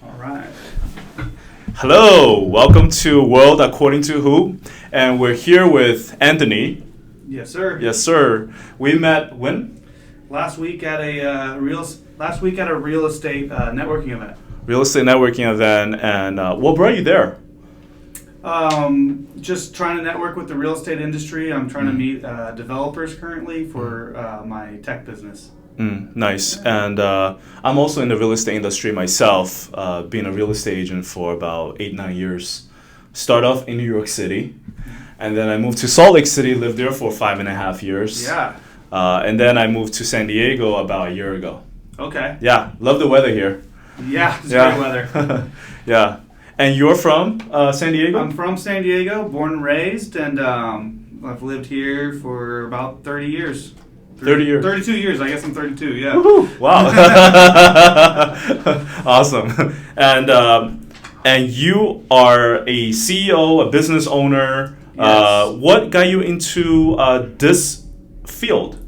All right. Hello, welcome to World According to Who, and we're here with Anthony. Yes, sir. Yes, sir. We met when? Last week at a real estate networking event. Real estate networking event, and what brought you there? Just trying to network with the real estate industry. I'm trying to meet developers currently for my tech business. Nice. And I'm also in the real estate industry myself, being a real estate agent for about 8-9 years. Start off in New York City, and then I moved to Salt Lake City, lived there for 5.5 years. Yeah. And then I moved to San Diego about a year ago. Okay. Yeah, love the weather here. Yeah, it's great weather. Yeah. And you're from San Diego? I'm from San Diego, born and raised, and I've lived here for about 30 years. 30 years. 32 years. I guess I'm 32, yeah. Woohoo! Wow. Awesome. And you are a CEO, a business owner. Yes. What got you into this field?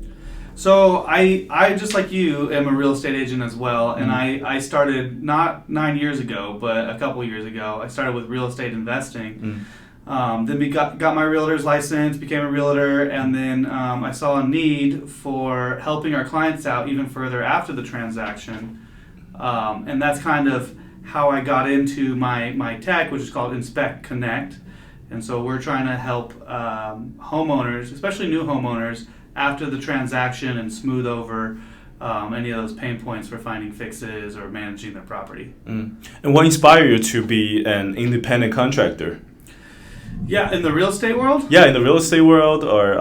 So I just like you am a real estate agent as well, and I started not 9 years ago, but a couple years ago. I started with real estate investing. Then we got my realtor's license, became a realtor, and then I saw a need for helping our clients out even further after the transaction. And that's kind of how I got into my tech, which is called Inspect Connect. And so we're trying to help homeowners, especially new homeowners, after the transaction and smooth over any of those pain points for finding fixes or managing their property. And what inspired you to be an independent contractor? Yeah, in the real estate world? Yeah, in the real estate world, or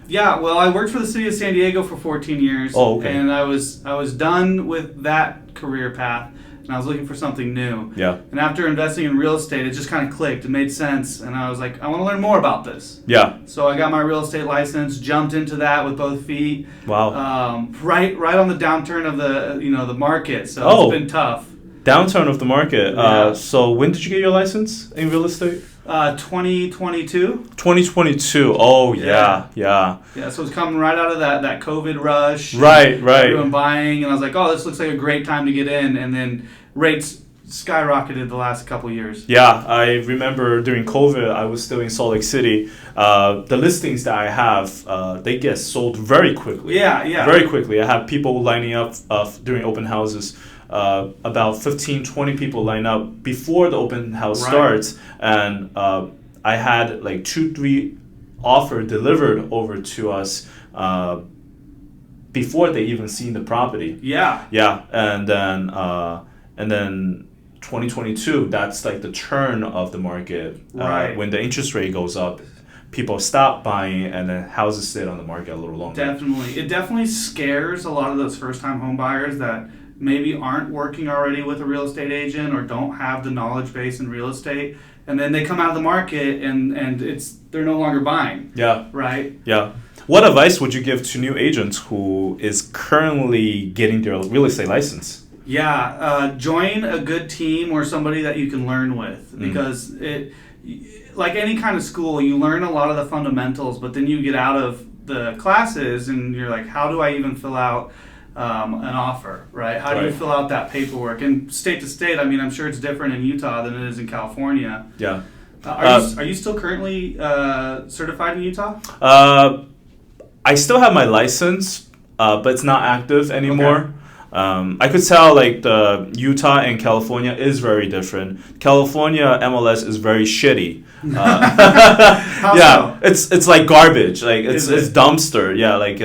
yeah, well, I worked for the city of San Diego for 14 years. Oh, okay. And I was done with that career path, and I was looking for something new. Yeah. And after investing in real estate, it just kind of clicked. It made sense, and I was like, I want to learn more about this. Yeah. So I got my real estate license, jumped into that with both feet. Wow. Right on the downturn of the market. So Oh. It's been tough. Downturn of the market. Yeah. So when did you get your license in real estate? 2022. 2022. Oh, yeah. Yeah, so it's coming right out of that COVID rush. Right. Everyone buying, and I was like, oh, this looks like a great time to get in. And then rates skyrocketed the last couple years. Yeah, I remember during COVID, I was still in Salt Lake City. The listings that I have, they get sold very quickly. Yeah. Very quickly. I have people lining up during open houses. About 15-20 people line up before the open house starts, and I had like 2-3 offers delivered over to us before they even seen the property. Yeah, and then 2022, that's like the turn of the market. Right. When the interest rate goes up, people stop buying, and then houses sit on the market a little longer. Definitely. It definitely scares a lot of those first-time home buyers that maybe aren't working already with a real estate agent or don't have the knowledge base in real estate, and then they come out of the market and they're no longer buying. Yeah. Right? Yeah. What advice would you give to new agents who is currently getting their real estate license? Yeah, join a good team or somebody that you can learn with, because like any kind of school, you learn a lot of the fundamentals, but then you get out of the classes and you're like, how do I even fill out an offer, right? How do you fill out that paperwork? And state to state, I mean, I'm sure it's different in Utah than it is in California. Yeah. Are you still currently certified in Utah? I still have my license, but it's not active anymore. Okay. I could tell like the Utah and California is very different. California MLS is very shitty. How so? It's like garbage. Like it's dumpster. Yeah, like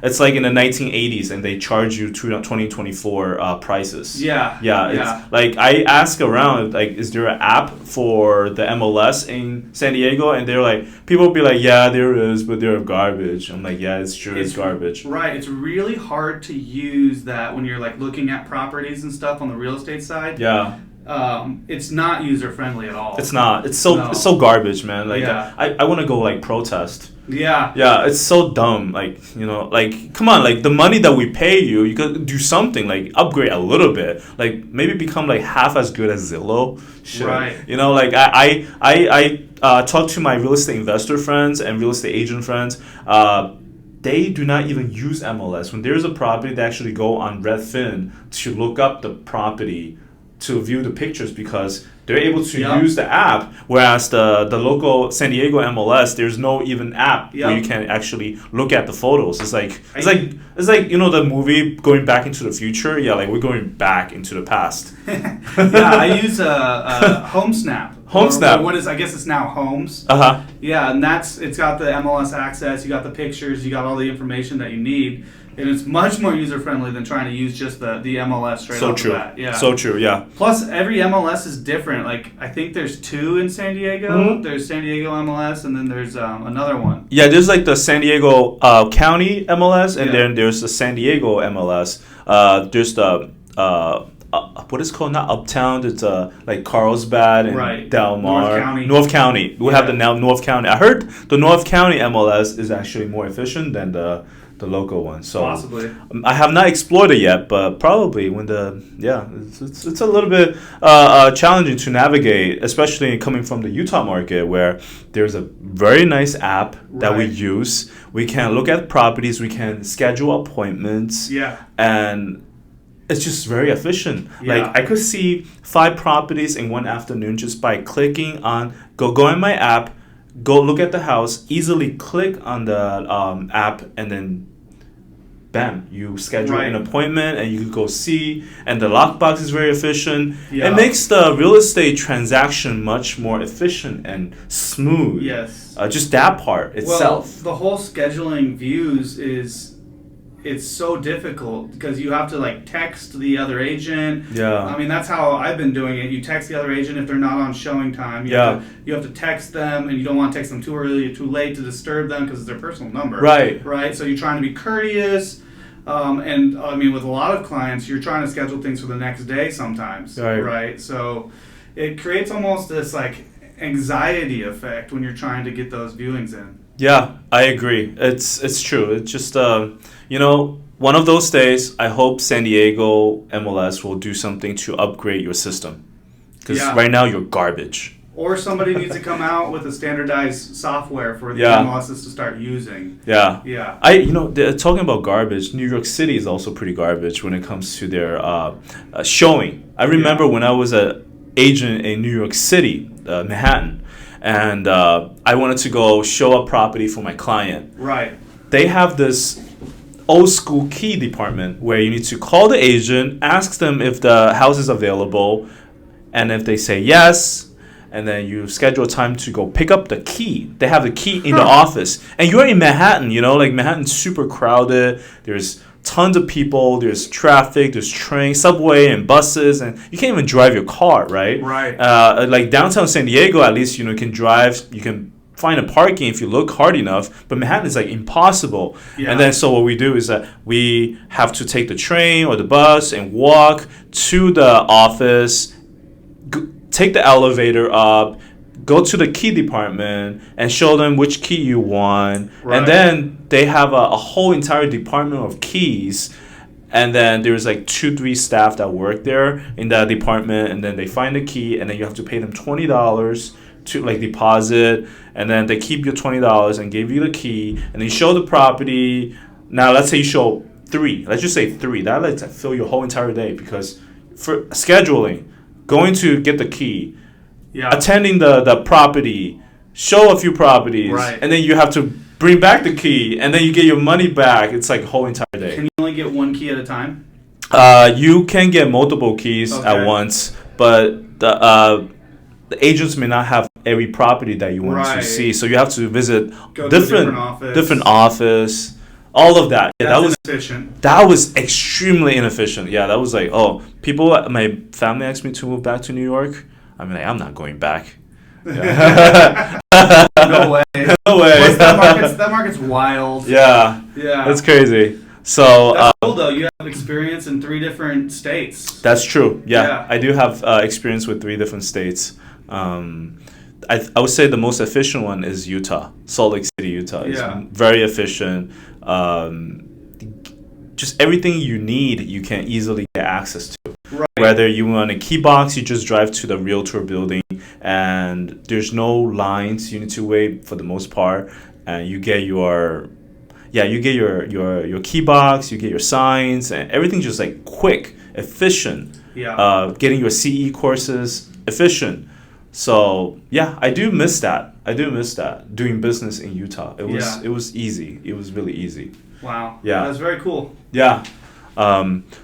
it's like in the 1980s, and they charge you 2024 prices. Yeah. It's like I ask around, like, is there an app for the MLS in San Diego? And they're like, people will be like, yeah, there is, but they're garbage. I'm like, yeah, it's true, it's garbage. Right. It's really hard to use that when you're like looking at properties and stuff on the real estate side. Yeah. It's not user friendly at all. It's not. It's so garbage, man. Like I want to go like protest. Yeah. Yeah, it's so dumb. Like, like, come on, like the money that we pay you, you could do something, like upgrade a little bit, like maybe become like half as good as Zillow. Shit. Right. Like I talk to my real estate investor friends and real estate agent friends. They do not even use MLS. When there's a property, they actually go on Redfin to look up the property to view the pictures because they're able to Yep. use the app, whereas the local San Diego MLS, there's no even app where Yep. you can actually look at the photos. It's like the movie Going Back into the Future. Yeah, like we're going back into the past. Yeah, I use HomeSnap. HomeSnap. Or what is, I guess it's now Homes. Uh-huh. Yeah, and it's got the MLS access, you got the pictures, you got all the information that you need, and it's much more user friendly than trying to use just the MLS straight So off true. the bat. Yeah. So true. Yeah. Plus, every MLS is different. Like, I think there's 2 in San Diego. Mhm. There's San Diego MLS, and then there's another one. Yeah, there's like the San Diego County MLS, and Yeah. then there's the San Diego MLS. There's the what is it called, not Uptown. It's like Carlsbad and Right. Del Mar. North County. North County. We have Yeah. the now North County. I heard the North County MLS is actually more efficient than the local one. So Possibly. I have not explored it yet, but probably when it's a little bit challenging to navigate, especially coming from the Utah market where there's a very nice app that we Right. use. We can look at properties, we can schedule appointments, Yeah. and it's just very efficient. Yeah. Like I could see 5 properties in one afternoon just by clicking on go in my app, go look at the house, easily click on the app, and then bam, you schedule Right. an appointment and you can go see. And the lockbox is very efficient. Yeah. It makes the real estate transaction much more efficient and smooth. Yes. Just that part itself. Well, the whole scheduling views it's so difficult because you have to like text the other agent. Yeah. I mean, that's how I've been doing it. You text the other agent if they're not on showing time. You have to text them, and you don't want to text them too early or too late to disturb them because it's their personal number. Right. Right. So you're trying to be courteous. And I mean, with a lot of clients, you're trying to schedule things for the next day sometimes. Right. So it creates almost this like anxiety effect when you're trying to get those viewings in. Yeah, I agree. It's true. It's just one of those days, I hope San Diego MLS will do something to upgrade your system. Because right now you're garbage. Or somebody needs to come out with a standardized software for the MLSs to start using. Yeah. Yeah. Talking about garbage, New York City is also pretty garbage when it comes to their showing. I remember when I was an agent in New York City, Manhattan, and I wanted to go show a property for my client. Right. They have this old school key department where you need to call the agent, ask them if the house is available, and if they say yes, and then you schedule a time to go pick up the key. They have the key in the office. And you're in Manhattan, like Manhattan's super crowded. There's tons of people, there's traffic, there's trains, subway, and buses, and you can't even drive your car, right? Right. Like downtown San Diego, at least, you can drive, you can find a parking if you look hard enough, but Manhattan is like impossible. Yeah. And then so what we do is that we have to take the train or the bus and walk to the office, take the elevator up, go to the key department and show them which key you want. Right. And then they have a whole entire department of keys. And then there's like 2-3 staff that work there in that department, and then they find the key, and then you have to pay them $20 to like deposit, and then they keep your $20 and give you the key, and they show the property. Now let's say you show 3. Let's just say 3. That lets fill your whole entire day, because for scheduling, going to get the key, attending the property, show a few properties, right, and then you have to bring back the key, and then you get your money back. It's like a whole entire day. Can you only get one key at a time? You can get multiple keys at once, but the agents may not have every property that you want to see, so you have to visit different office, all of that. Yeah, that was inefficient. That was extremely inefficient. Yeah, that was like, my family asked me to move back to New York. I'm like, I'm not going back. Yeah. No way. No way. Plus, that market's wild. Yeah. Yeah. That's crazy. So that's cool though. You have experience in 3 different states. That's true. Yeah. I do have experience with 3 different states. I would say the most efficient one is Utah, Salt Lake City, Utah. It's very efficient. Just everything you need, you can easily get access to. Right. Whether you want a key box, you just drive to the realtor building, and there's no lines you need to wait for the most part, and you get your key box, you get your signs, and everything's just like quick. efficient. Yeah. Getting your CE courses efficient. So yeah, I do miss that. Doing business in Utah. It was easy. It was really easy. Wow. Yeah. That's very cool. Yeah.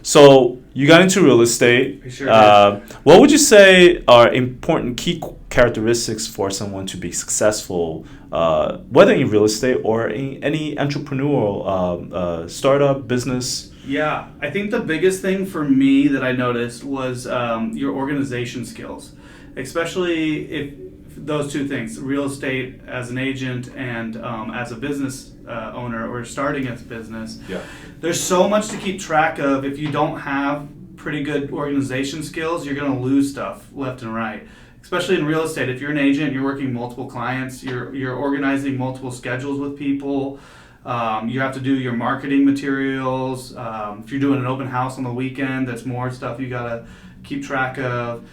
So you got into real estate. I sure did. What would you say are important key characteristics for someone to be successful, whether in real estate or in any entrepreneurial startup business? Yeah, I think the biggest thing for me that I noticed was your organization skills, especially if those two things, real estate as an agent and as a business owner or starting a business. Yeah. There's so much to keep track of. If you don't have pretty good organization skills, you're going to lose stuff left and right. Especially in real estate, if you're an agent, you're working multiple clients, you're organizing multiple schedules with people. You have to do your marketing materials. If you're doing an open house on the weekend, that's more stuff you got to keep track of.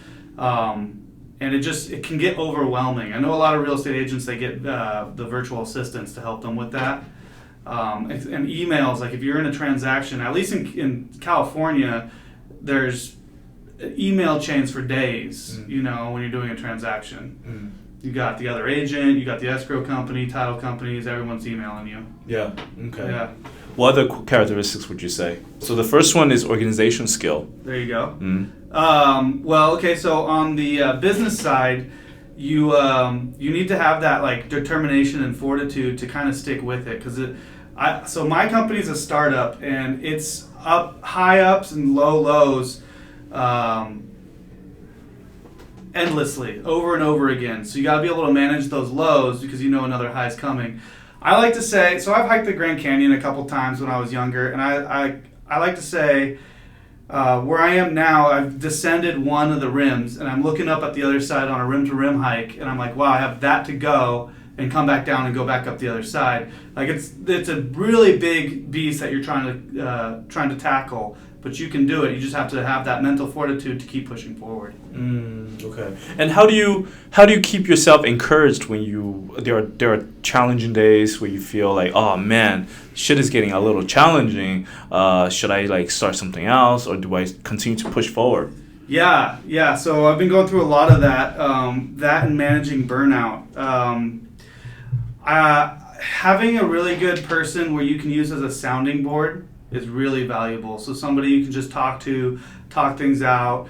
And it can get overwhelming. I know a lot of real estate agents, they get the virtual assistants to help them with that. And emails, like if you're in a transaction, at least in California, there's email chains for days, when you're doing a transaction. You got the other agent, you got the escrow company, title companies, everyone's emailing you. Yeah, okay. Yeah. What other characteristics would you say? So the first one is organization skill. There you go. So on the business side, you need to have that like determination and fortitude to kind of stick with it, because so my company's a startup and it's high ups and low lows endlessly over and over again. So you got to be able to manage those lows because you know another high is coming. I like to say, so I've hiked the Grand Canyon a couple times when I was younger, and I like to say where I am now, I've descended one of the rims and I'm looking up at the other side on a rim to rim hike, and I'm like, wow, I have that to go, and come back down and go back up the other side. Like it's a really big beast that you're trying to tackle, but you can do it. You just have to have that mental fortitude to keep pushing forward. Okay. And how do you keep yourself encouraged when there are challenging days where you feel like, oh man, shit is getting a little challenging. Should I like start something else, or do I continue to push forward? Yeah. So I've been going through a lot of that. That and managing burnout. Having a really good person where you can use as a sounding board is really valuable. So somebody you can just talk things out.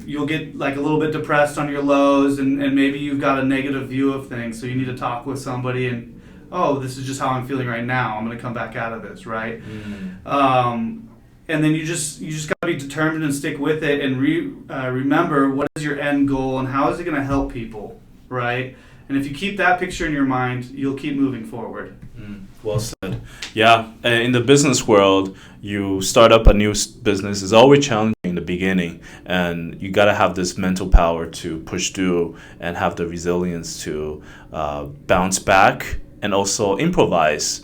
You'll get like a little bit depressed on your lows, and maybe you've got a negative view of things. So you need to talk with somebody and, oh, this is just how I'm feeling right now. I'm going to come back out of this, right? And then you just got to be determined and stick with it, and remember what is your end goal and how is it going to help people, right? And if you keep that picture in your mind, you'll keep moving forward. Well said. Yeah, in the business world, you start up a new business. It's always challenging in the beginning, and you got to have this mental power to push through and have the resilience to bounce back and also improvise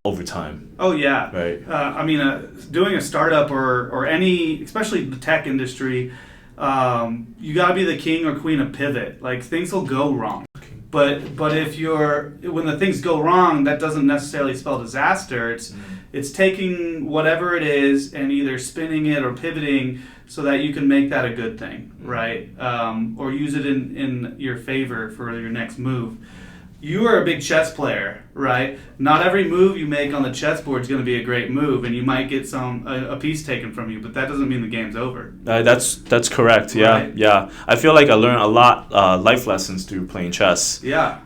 over time. Oh, yeah. Right. Doing a startup or any, especially the tech industry, you got to be the king or queen of pivot. Like, things will go wrong. But when the things go wrong, that doesn't necessarily spell disaster. It's taking whatever it is and either spinning it or pivoting so that you can make that a good thing, right? Or use it in your favor for your next move. You are a big chess player, right? Not every move you make on the chessboard is going to be a great move, and you might get a piece taken from you, but that doesn't mean the game's over. That's correct. Yeah, right? Yeah. I feel like I learned a lot life lessons through playing chess. Yeah.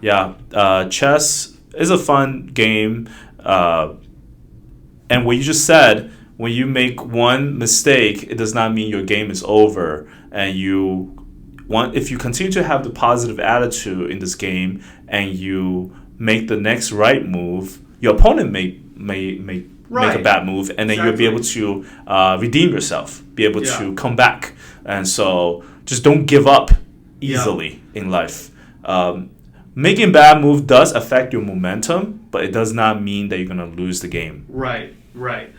Chess is a fun game, and what you just said, when you make one mistake, it does not mean your game is over, and if you continue to have the positive attitude in this game and you make the next right move, your opponent may make a bad move, and then you'll be able to redeem yourself, be able to come back. And so just don't give up easily in life. Making bad move does affect your momentum, but it does not mean that you're going to lose the game. Right.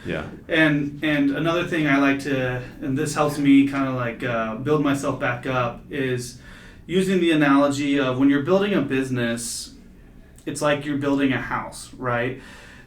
Yeah. And another thing I like to, and this helps me kind of like build myself back up, is using the analogy of when you're building a business, it's like you're building a house, right?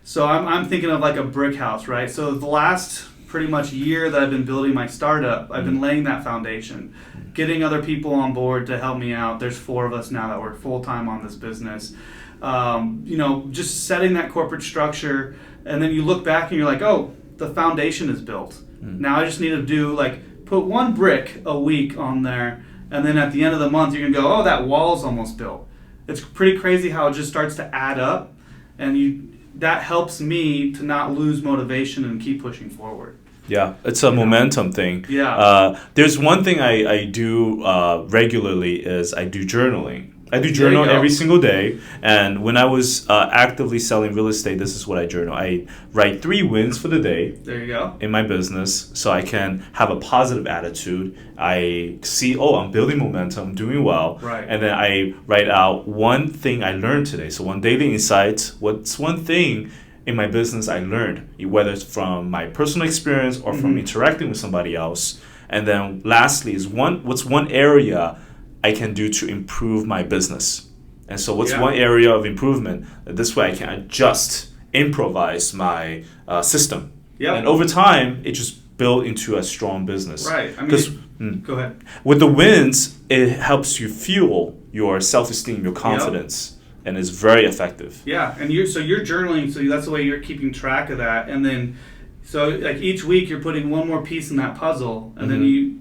So I'm thinking of like a brick house, right? So the last pretty much year that I've been building my startup, I've been laying that foundation, getting other people on board to help me out. There's 4 of us now that work full-time on this business. Just setting that corporate structure, and then you look back and you're like, oh, the foundation is built. Now I just need to put 1 brick a week on there, and then at the end of the month, you're going to go, oh, that wall's almost built. It's pretty crazy how it just starts to add up, and that helps me to not lose motivation and keep pushing forward. Yeah, it's a momentum thing. Yeah. There's one thing I do regularly is I do journaling. I do journal every single day, and when I was actively selling real estate, this is what I journal. I write 3 wins for the day. There you go. In my business, so I can have a positive attitude. I see, I'm building momentum, doing well. Right. And then I write out 1 thing I learned today. So 1 daily insight. What's 1 thing in my business I learned, whether it's from my personal experience or from interacting with somebody else. And then lastly is what's 1 area I can do to improve my business. And so what's 1 area of improvement? This way I can adjust, improvise my system. Yep. And over time, it just built into a strong bussbusiness. Right. I mean, go ahead. With the wins, it helps you fuel your self-esteem, your confidence, and it's very effective. Yeah, and you're journaling, so that's the way you're keeping track of that. And then, so like each week you're putting 1 more piece in that puzzle, and then you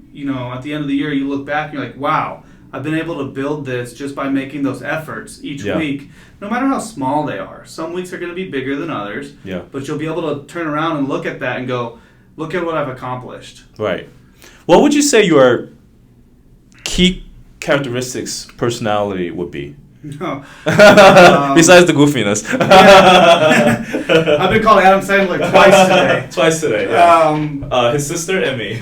at the end of the year you look back and you're like, wow, I've been able to build this just by making those efforts each week, no matter how small they are. Some weeks are going to be bigger than others, but you'll be able to turn around and look at that and go, look at what I've accomplished. Right. What would you say your key characteristics, personality would be? No. Besides the goofiness. I've been called Adam Sandler twice today. Yeah. His sister and me.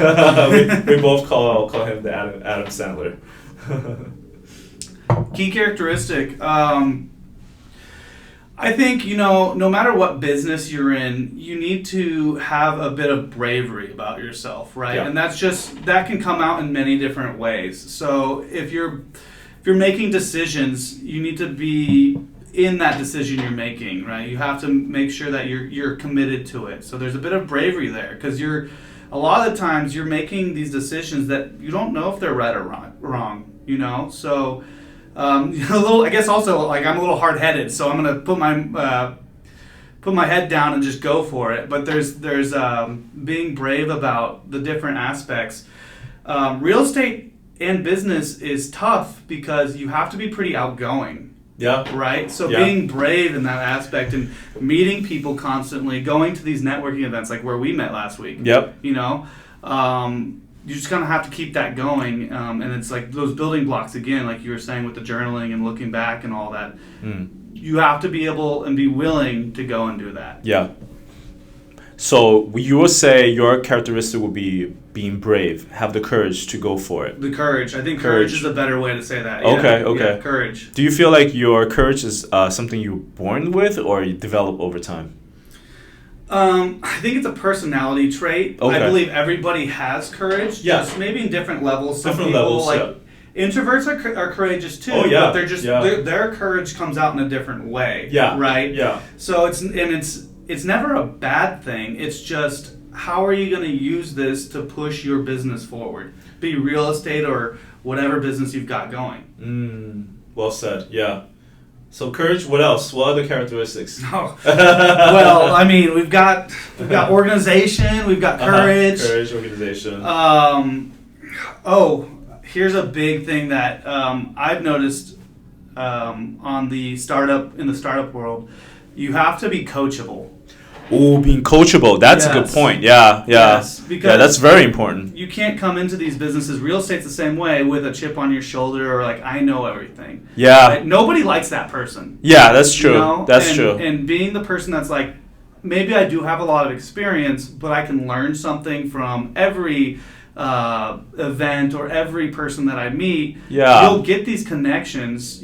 we both call him the Adam Sandler. Key characteristic. I think, no matter what business you're in, you need to have a bit of bravery about yourself, right? Yeah. And that can come out in many different ways. So if you're making decisions, you need to be in that decision you're making, right? You have to make sure that you're committed to it. So there's a bit of bravery there, because a lot of the times you're making these decisions that you don't know if they're right or wrong. So I guess also, like, I'm a little hard-headed, so I'm gonna put my head down and just go for it. But there's being brave about the different aspects. Real estate and business is tough because you have to be pretty outgoing. Yeah. Right? So being brave in that aspect and meeting people constantly, going to these networking events like where we met last week. Yep. You just kind of have to keep that going. And it's like those building blocks, again, like you were saying with the journaling and looking back and all that. You have to be able and be willing to go and do that. Yeah. So you will say your characteristic will be being brave, have the courage to go for it. The courage. I think courage is a better way to say that. Okay. Yeah, courage. Do you feel like your courage is something you're born with or you develop over time? I think it's a personality trait. Okay. I believe everybody has courage. Yeah. Just maybe in different levels. Some different people, levels, introverts are courageous too. Oh, yeah. But they're just their courage comes out in a different way. Yeah. Right? Yeah. So it's never a bad thing. It's just, how are you going to use this to push your business forward? Be real estate or whatever business you've got going. Well said. Yeah. So courage. What else? What other characteristics? Oh. Well, I mean, we've got organization. We've got courage. Courage, organization. Here's a big thing that I've noticed in the startup world. You have to be coachable. Oh, being coachable. That's a good point. Yeah. Yes, because that's very important. You can't come into these businesses, real estate's the same way, with a chip on your shoulder or like, I know everything. Yeah. Right? Nobody likes that person. Yeah, that's true. That's true. And being the person that's like, maybe I do have a lot of experience, but I can learn something from every event or every person that I meet. Yeah. You'll get these connections,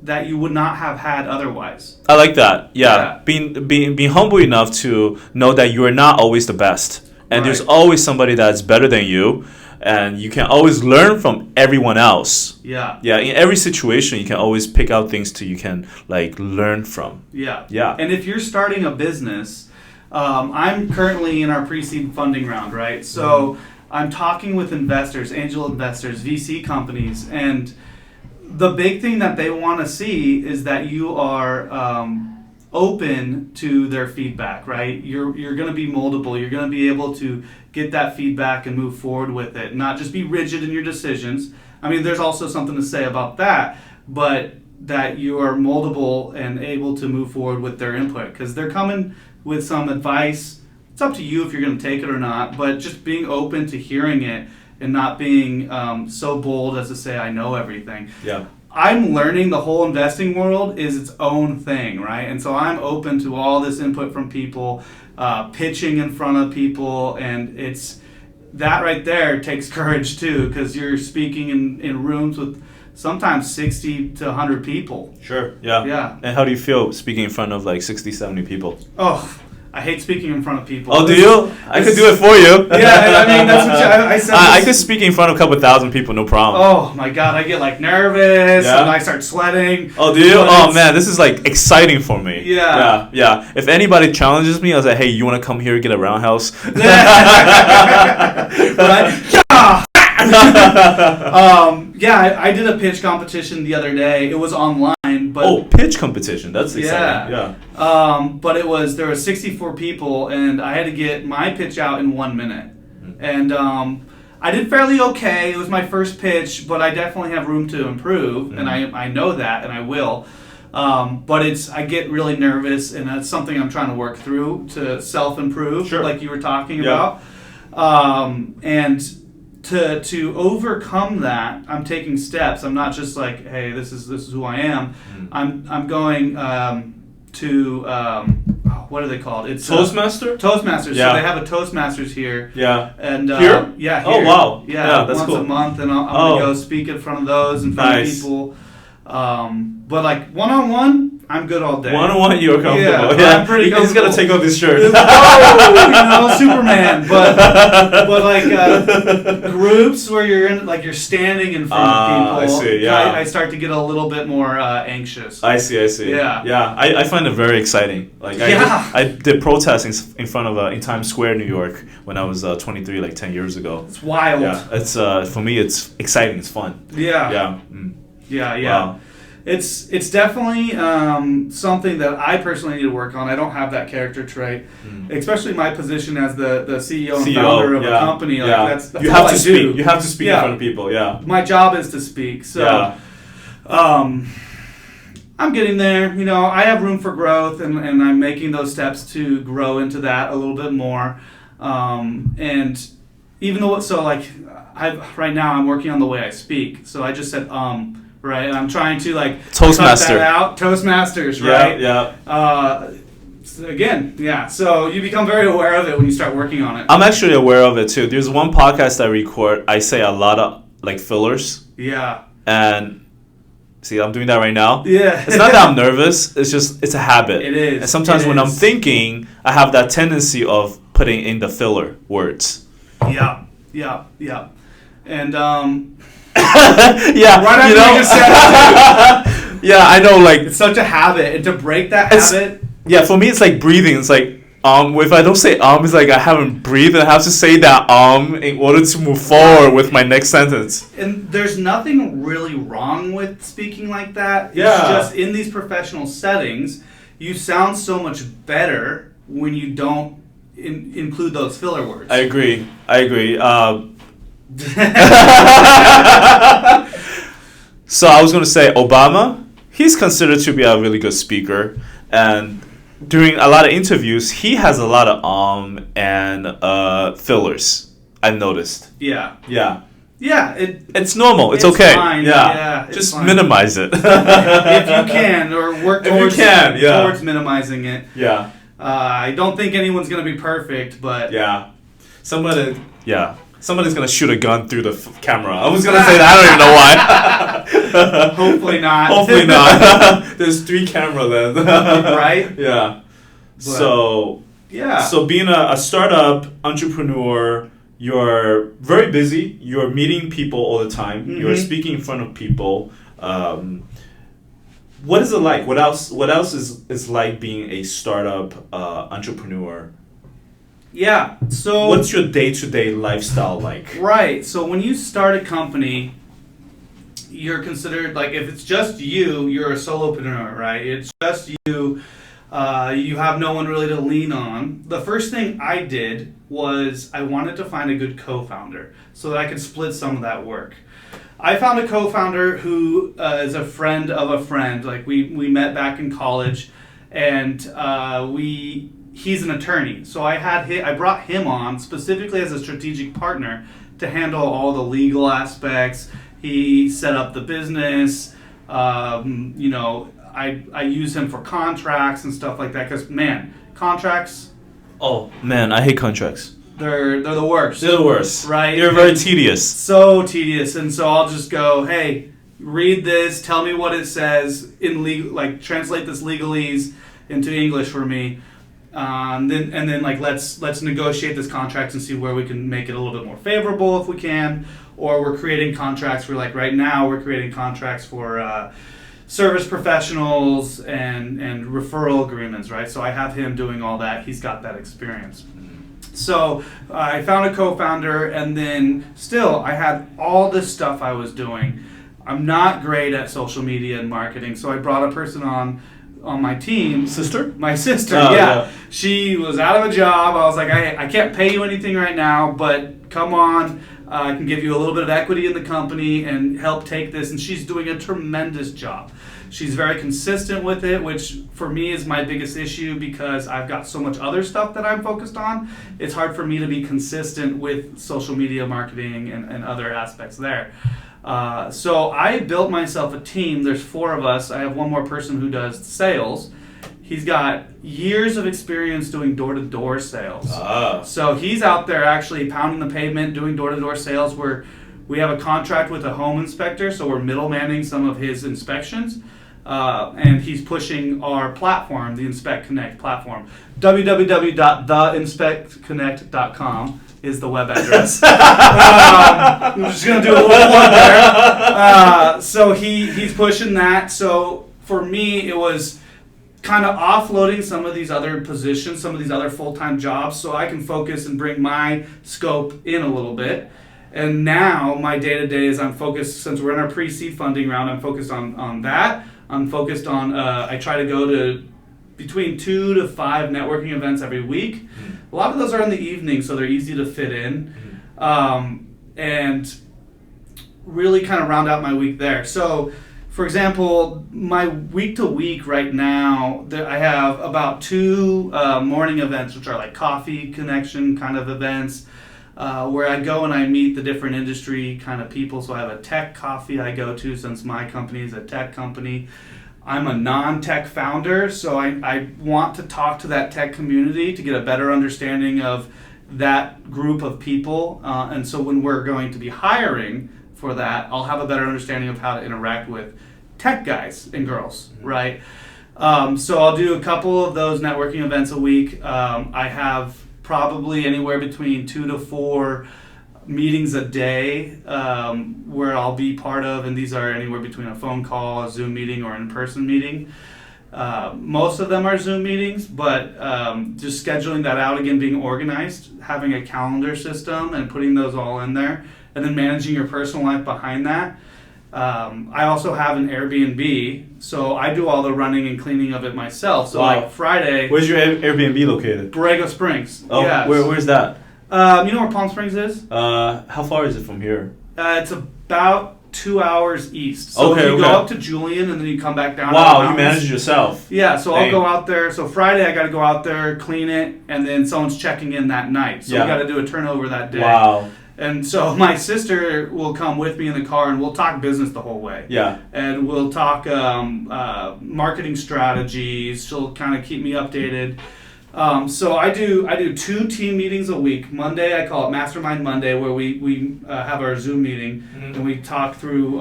that you would not have had otherwise. I like that. Yeah. Being humble enough to know that you are not always the best. And there's always somebody that's better than you. And you can always learn from everyone else. Yeah. Yeah. In every situation, you can always pick out things you can learn from. Yeah. Yeah. And if you're starting a business, I'm currently in our pre-seed funding round, right? So I'm talking with investors, angel investors, VC companies, and the big thing that they want to see is that you are open to their feedback, right? You're going to be moldable. You're going to be able to get that feedback and move forward with it, not just be rigid in your decisions. I mean, there's also something to say about that, but that you are moldable and able to move forward with their input, because they're coming with some advice. It's up to you if you're going to take it or not, but just being open to hearing it and not being so bold as to say, I know everything. Yeah. I'm learning the whole investing world is its own thing, right? And so I'm open to all this input from people, pitching in front of people, and it's that right there takes courage too, because you're speaking in rooms with sometimes 60 to 100 people. Sure, yeah. Yeah. And how do you feel speaking in front of like 60, 70 people? Oh, I hate speaking in front of people. Oh, do you? I could do it for you. Yeah, I mean, that's what I said. I could speak in front of a couple thousand people, no problem. Oh, my God. I get, like, nervous, and I start sweating. Oh, do you? Oh, man, this is, like, exciting for me. Yeah. Yeah. If anybody challenges me, I was like, hey, you want to come here and get a roundhouse? Right? Yeah. I did a pitch competition the other day. It was online, but pitch competition. That's exciting. Yeah. But there was 64 people, and I had to get my pitch out in 1 minute. And I did fairly okay. It was my first pitch, but I definitely have room to improve, and I know that, and I will. But I get really nervous, and that's something I'm trying to work through to self-improve, like you were talking about. And to overcome that, I'm taking steps. I'm not just like, hey, this is who I am. I'm going to what are they called? It's Toastmaster. Toastmasters. Yeah. So they have a Toastmasters here. Yeah. And here? Yeah. Here. Oh wow. Yeah. That's once cool. a month, and I'm gonna go speak in front of those in front of people. But like one-on-one, I'm good all day. One-on-one, you're comfortable. Yeah. I'm pretty comfortable. He's gonna take off his shirt. Superman. But like groups where you're standing in front of people. I see. Yeah. I start to get a little bit more anxious. I see. Yeah. Yeah. I find it very exciting. Like I did protesting in front of in Times Square, New York, when I was 23, like 10 years ago. It's wild. Yeah. It's for me, it's exciting. It's fun. Yeah. Yeah. Yeah. Wow. It's definitely something that I personally need to work on. I don't have that character trait, especially my position as the CEO and founder of a company. Like that's you have to speak. You have to speak in front of people. Yeah. My job is to speak. So, I'm getting there. You know, I have room for growth, and I'm making those steps to grow into that a little bit more. And even though right now I'm working on the way I speak. So I just said right, and I'm trying to Toastmaster. cut that out. Toastmasters, right? Yeah. Again, yeah. So you become very aware of it when you start working on it. I'm actually aware of it too. There's one podcast I record. I say a lot of fillers. Yeah. And see, I'm doing that right now. Yeah. It's not that I'm nervous. It's a habit. It is. And sometimes when I'm thinking, I have that tendency of putting in the filler words. Yeah. And yeah, right after you just said it too. Yeah, I know. Like it's such a habit, and to break that habit. Yeah, for me, it's like breathing. It's like if I don't say it's like I haven't breathed, and I have to say that in order to move forward with my next sentence. And there's nothing really wrong with speaking like that. Yeah. It's just in these professional settings, you sound so much better when you don't include those filler words. I agree. So I was going to say Obama, he's considered to be a really good speaker, and during a lot of interviews he has a lot of and fillers, I've noticed. Yeah, it's normal. It's okay. Fine. Yeah, just fine. Minimize it if you can, or work towards minimizing it. Yeah. I don't think anyone's going to be perfect, but somebody's going to shoot a gun through the camera. I was going to say that. I don't even know why. Hopefully not. There's 3 camera then. Right? Yeah. So being a startup entrepreneur, you're very busy. You're meeting people all the time. Mm-hmm. You're speaking in front of people. What is it like? What else is like being a startup entrepreneur Yeah. So what's your day-to-day lifestyle like? Right. So when you start a company, you're considered, like, if it's just you, you're a solopreneur, right? It's just you. You have no one really to lean on. The first thing I did was I wanted to find a good co-founder so that I could split some of that work. I found a co-founder who is a friend of a friend. Like, we met back in college, and he's an attorney. So I brought him on specifically as a strategic partner to handle all the legal aspects. He set up the business. I use him for contracts and stuff like that because, man, contracts. Oh man, I hate contracts. They're the worst. They're the worst. Right? They're very tedious. So tedious. And so I'll just go, hey, read this, tell me what it says in legal, like translate this legalese into English for me. Then let's negotiate this contract and see where we can make it a little bit more favorable if we can. Or we're creating contracts for, like, right now we're creating contracts for service professionals and referral agreements, right? So I have him doing all that. He's got that experience. So I found a co-founder, and then still I had all this stuff I was doing. I'm not great at social media and marketing, so I brought a person on my team. Sister? My sister, oh, yeah. She was out of a job. I was like, I can't pay you anything right now, but come on. I can give you a little bit of equity in the company and help take this. And she's doing a tremendous job. She's very consistent with it, which for me is my biggest issue because I've got so much other stuff that I'm focused on. It's hard for me to be consistent with social media marketing and other aspects there. So I built myself a team. There's 4 of us. I have one more person who does sales. He's got years of experience doing door-to-door sales. So he's out there actually pounding the pavement, doing door-to-door sales. We have a contract with a home inspector, so we're middle-manning some of his inspections. And he's pushing our platform, the Inspect Connect platform. www.theinspectconnect.com is the web address. I'm just going to do a little one there. So he's pushing that. So for me, it was kind of offloading some of these other positions, some of these other full-time jobs, so I can focus and bring my scope in a little bit. And now my day-to-day is I'm focused, since we're in our pre-seed funding round, I'm focused on that. I'm focused on, I try to go to between 2 to 5 networking events every week. A lot of those are in the evening, so they're easy to fit in. And really kind of round out my week there. So, for example, my week-to-week right now, I have about 2 morning events, which are like coffee connection kind of events, where I go and I meet the different industry kind of people. So I have a tech coffee I go to, since my company is a tech company. I'm a non-tech founder, so I want to talk to that tech community to get a better understanding of that group of people. And so when we're going to be hiring for that, I'll have a better understanding of how to interact with tech guys and girls, right? So I'll do a couple of those networking events a week. I have probably anywhere between 2 to 4 meetings a day where I'll be part of, and these are anywhere between a phone call, a Zoom meeting, or an in-person meeting. Most of them are Zoom meetings, but just scheduling that out, again, being organized, having a calendar system and putting those all in there, and then managing your personal life behind that. I also have an Airbnb, so I do all the running and cleaning of it myself. So like Friday... Where's your Airbnb located? Borrego Springs. Oh, yes. Where's that? You know where Palm Springs is? How far is it from here? It's about 2 hours east. So you go up to Julian and then you come back down. Wow, you manage it yourself. Yeah, so I'll go out there. So Friday I got to go out there, clean it, and then someone's checking in that night. So we got to do a turnover that day. Wow. And so my sister will come with me in the car, and we'll talk business the whole way. Yeah. And we'll talk marketing strategies. She'll kind of keep me updated. So I do 2 team meetings a week. Monday, I call it Mastermind Monday, where we have our Zoom meeting, and we talk through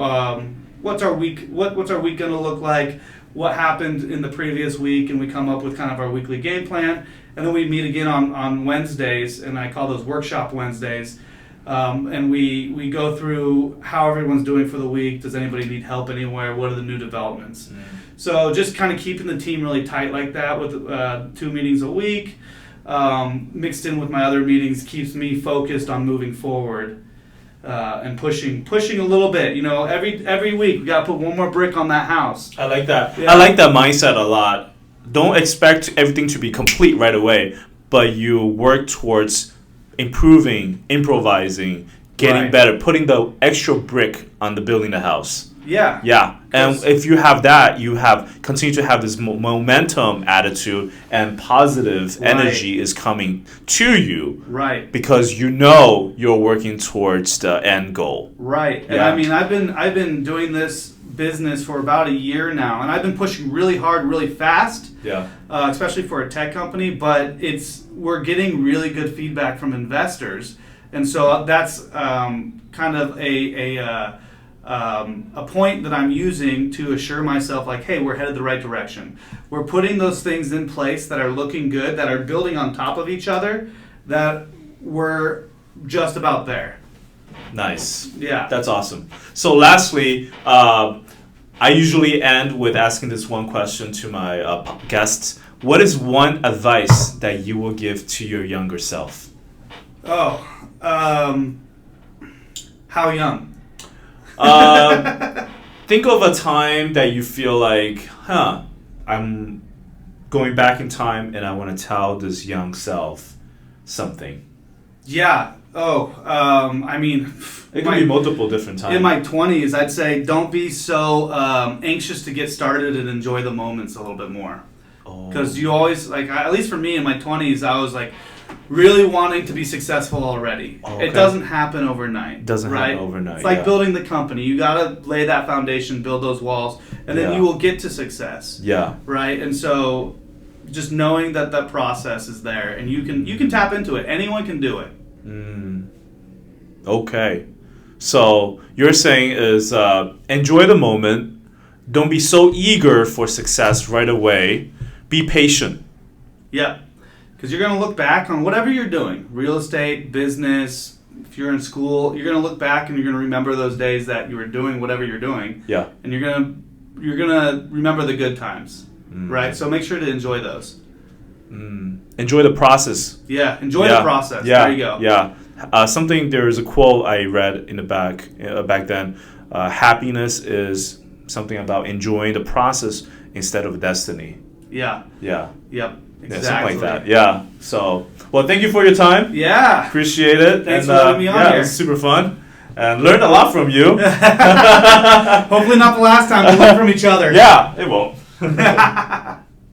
what's our week going to look like, what happened in the previous week, and we come up with kind of our weekly game plan. And then we meet again on Wednesdays, and I call those Workshop Wednesdays. And we go through how everyone's doing for the week. Does anybody need help anywhere? What are the new developments? So just kind of keeping the team really tight like that with 2 meetings a week. mixed in with my other meetings keeps me focused on moving forward and pushing a little bit. You know, every week we got to put one more brick on that house. I like that. Yeah. I like that mindset a lot. Don't expect everything to be complete right away, but you work towards improving, improvising, getting better, putting the extra brick on the building the house. Yeah. Yeah. And if you have that, you continue to have this momentum attitude, and positive energy is coming to you. Right. Because you know you're working towards the end goal. Right. Yeah. And I mean, I've been doing this business for about a year now, and I've been pushing really hard, really fast. Yeah. Especially for a tech company, but we're getting really good feedback from investors, and so that's kind of a point that I'm using to assure myself, like, hey, we're headed the right direction. We're putting those things in place that are looking good, that are building on top of each other, that we're just about there. Nice. Yeah. That's awesome. So lastly, I usually end with asking this one question to my guests. What is one advice that you will give to your younger self? Oh, how young? Think of a time that you feel like, I'm going back in time and I want to tell this young self something. Yeah. I mean, it could be multiple different times. In my 20s, I'd say don't be so anxious to get started and enjoy the moments a little bit more. Because you always, like, at least for me in my 20s, I was like really wanting to be successful already. Okay. It doesn't happen overnight. Happen overnight. It's like building the company. You got to lay that foundation, build those walls, and then you will get to success. Yeah. Right? And so just knowing that that process is there and you can tap into it. Anyone can do it. Okay. So you're saying is enjoy the moment. Don't be so eager for success right away. Be patient. Yeah. Because you're going to look back on whatever you're doing, real estate, business, if you're in school, you're going to look back and you're going to remember those days that you were doing whatever you're doing. Yeah. And you're going to remember the good times, right? So make sure to enjoy those. Enjoy the process. Yeah, enjoy the process. Yeah. There you go. Yeah. There is a quote I read in the back then. Happiness is something about enjoying the process instead of destiny. Yeah. Yeah. Yep. Exactly. Yeah, something like that. Yeah. So, well, thank you for your time. Yeah. Appreciate it. Thanks for having me on here. It was super fun. And learned a lot from you. Hopefully not the last time we learn from each other. Yeah, it won't.